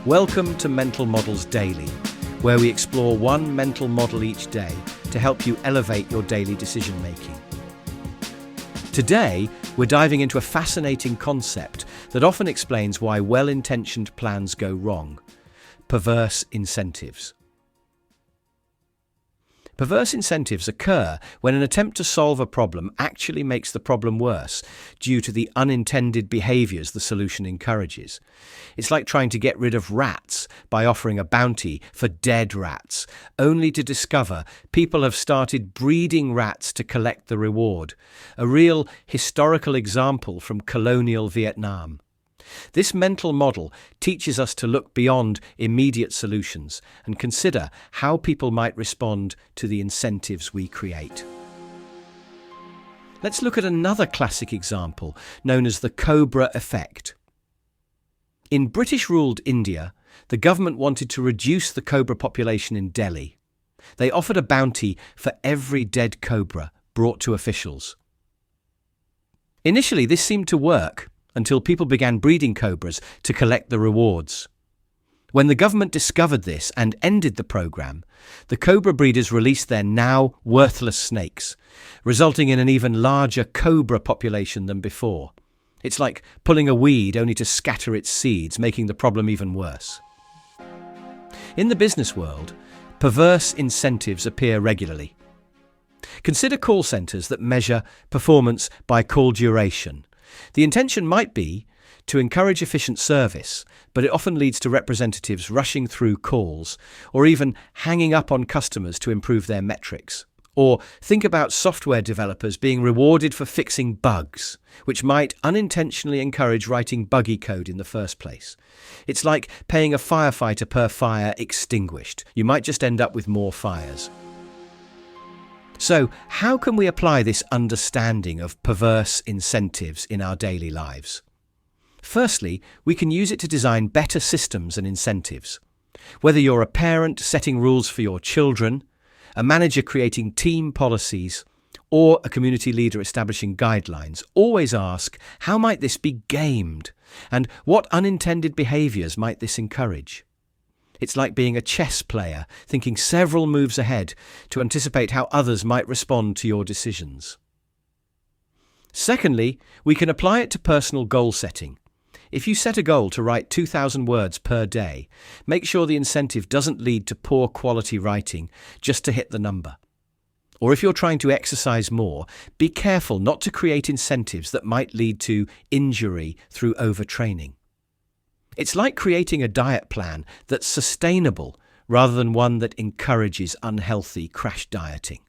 Welcome to Mental Models Daily, where we explore one mental model each day to help you elevate your daily decision-making. Today, we're diving into a fascinating concept that often explains why well-intentioned plans go wrong: perverse incentives. Perverse incentives occur when an attempt to solve a problem actually makes the problem worse due to the unintended behaviours the solution encourages. It's like trying to get rid of rats by offering a bounty for dead rats, only to discover people have started breeding rats to collect the reward, a real historical example from colonial Vietnam. This mental model teaches us to look beyond immediate solutions and consider how people might respond to the incentives we create. Let's look at another classic example known as the Cobra effect. In British-ruled India, the government wanted to reduce the cobra population in Delhi. They offered a bounty for every dead cobra brought to officials. Initially, this seemed to work, until people began breeding cobras to collect the rewards. When the government discovered this and ended the program, the cobra breeders released their now worthless snakes, resulting in an even larger cobra population than before. It's like pulling a weed only to scatter its seeds, making the problem even worse. In the business world, perverse incentives appear regularly. Consider call centres that measure performance by call duration. The intention might be to encourage efficient service, but it often leads to representatives rushing through calls or even hanging up on customers to improve their metrics. Or think about software developers being rewarded for fixing bugs, which might unintentionally encourage writing buggy code in the first place. It's like paying a firefighter per fire extinguished. You might just end up with more fires. So, how can we apply this understanding of perverse incentives in our daily lives? Firstly, we can use it to design better systems and incentives. Whether you're a parent setting rules for your children, a manager creating team policies, or a community leader establishing guidelines, always ask, how might this be gamed? And what unintended behaviours might this encourage? It's like being a chess player, thinking several moves ahead to anticipate how others might respond to your decisions. Secondly, we can apply it to personal goal setting. If you set a goal to write 2,000 words per day, make sure the incentive doesn't lead to poor quality writing just to hit the number. Or if you're trying to exercise more, be careful not to create incentives that might lead to injury through overtraining. It's like creating a diet plan that's sustainable rather than one that encourages unhealthy crash dieting.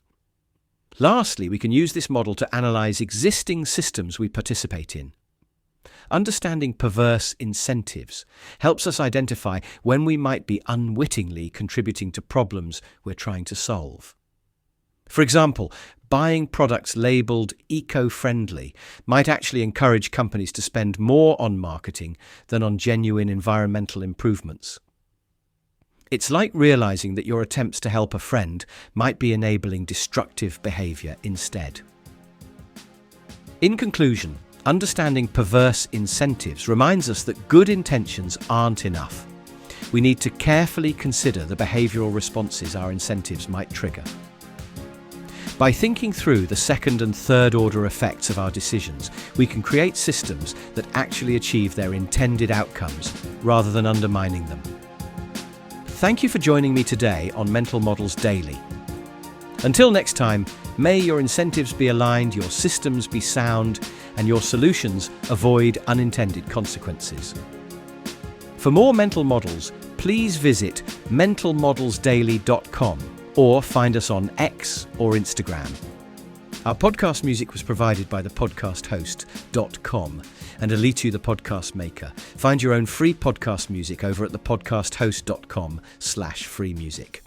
Lastly, we can use this model to analyse existing systems we participate in. Understanding perverse incentives helps us identify when we might be unwittingly contributing to problems we're trying to solve. For example, buying products labelled eco-friendly might actually encourage companies to spend more on marketing than on genuine environmental improvements. It's like realising that your attempts to help a friend might be enabling destructive behaviour instead. In conclusion, understanding perverse incentives reminds us that good intentions aren't enough. We need to carefully consider the behavioural responses our incentives might trigger. By thinking through the second and third order effects of our decisions, we can create systems that actually achieve their intended outcomes rather than undermining them. Thank you for joining me today on Mental Models Daily. Until next time, may your incentives be aligned, your systems be sound, and your solutions avoid unintended consequences. For more mental models, please visit mentalmodelsdaily.com. or find us on X or Instagram. Our podcast music was provided by the podcasthost.com and Alitu the podcast maker. Find your own free podcast music over at thepodcasthost.com/free music.